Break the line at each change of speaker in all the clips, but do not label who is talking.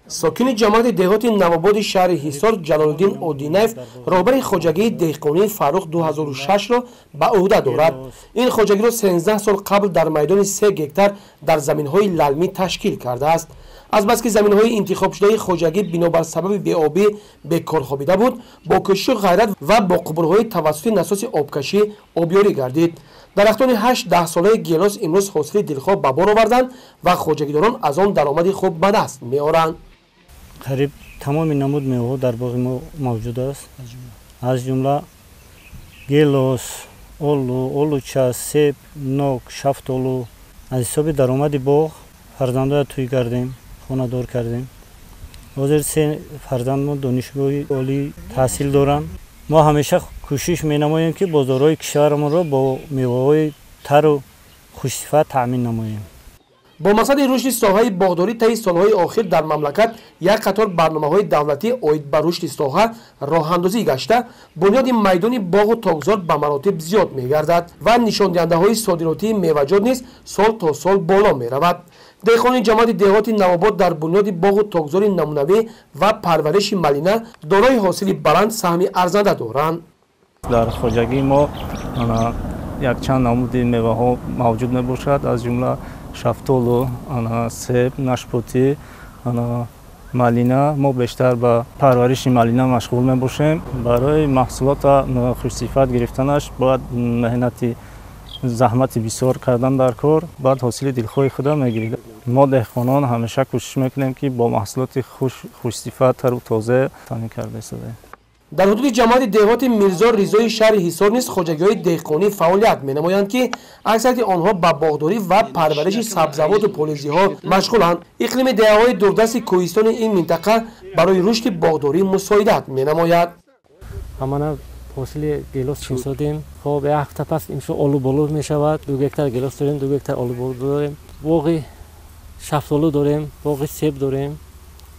ساکن جماعت دهات نوآباد شهر حصار جلالالدین اودینایف رهبر خواجگی دهقانی فروخ 2006 را به عهده دارد. این خواجگی را 13 سال قبل در میدان 3 گکتار در زمین‌های للمی تشکیل کرده است. از بس که زمین‌های انتخاب شده خواجگی بنابر سبب بی‌آبی بیکار خوابیده بود، با کوشش و غیرت و با قبول‌های توسط نساز آبکشی آبیاری گردید. درختان 8-10 ساله گیلاس امروز حاصل دلخواه به بار آوردند و خواجگیداران از آن درآمد خوب به دست می‌آورند.
قریب تمام نمود میوه در باغ ما موجود است. از جمله گیلاس، آلوچه، سیب، نوک، شفتالو. از حساب درآمد باغ فرزندان توی کردیم، خانه دار کردیم. حاضر 3 فرزند ما دانشگاه عالی تحصیل دارند. ما همیشه کوشش می‌نماییم که بازارهای کشورمان را با میوه‌های تر و خوش‌صفت تأمین نماییم.
با مقصد رشد ساحه باغداری طی سالهای اخیر در مملکت یک قطار برنامه‌های دولتی عاید به رشد ساحه راه‌اندازی گشته، بنیاد میدان باغ و تاکزار به مراتب زیاد می‌گردد و نشاندهنده‌های صادراتی میوه‌جات نیز سال تا سال بالا می‌رود. دهقان جماعت دهات نوآباد در بنیاد باغ و تاکزار نمونوی و پرورش ملینه دارای حاصل بلند سهم ارزنده دارند.
در خواجگی ما یک چند نمود میوه‌ها موجود میباشد، از جمله شفتالو، سیب، ناشپاتی، مالینه. ما بیشتر به پرورش مالینه مشغول میباشیم. برای محصولات خوش‌صفت گرفتنش باید مهنت زحمت بسیار کردن در کار، بعد حاصل دلخواه خود میگیرید. ما دهقانان همیشه کوشش میکنیم که با محصولات خوش‌صفت و تازه تامین کرده شده.
در حدود جماعت دهات میرزا رضای شهر حصار نیز خواجگی‌های دهقانی فعالیت می‌نمایند که اکثریت آنها به باغداری و پرورش سبزیجات و پالایش‌ها مشغولند. اقلیم دهه‌های دوردست کوهستان این منطقه برای رشد باغداری مساعدت می‌نماید.
همانا حاصل گیلاس چین سادیم. خب یک هفته پس امشب آلو بالو می‌شود. 2 گکتار گیلاس داریم، 2 گکتار آلو بالو داریم. باغ شفتالو داریم، باغ سیب داریم.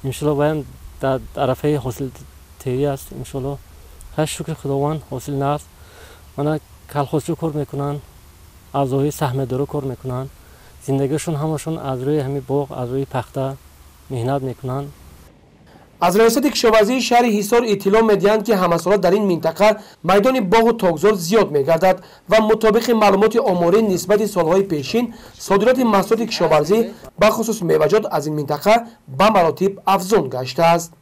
ان شاءالله باید در عرفه حاصل تیری است. ان شاءالله هر شکر خداوند حاصل نرس. مانا کلخوچو کار میکنن، اعضای سهم دارو کار میکنن. زندگیشون همشون از روی همین باغ، از روی پخته مهنت میکنن.
از ریاست کشاورزی شهر حصار اطلاع می‌دهند که همساله در این منطقه میدان باغ و تاکزار زیاد می‌گردد و مطابق معلومات آماری نسبت سالهای پیشین صادرات محصولات کشاورزی به خصوص میوه‌جات از این منطقه به مراتب افزون گشته است.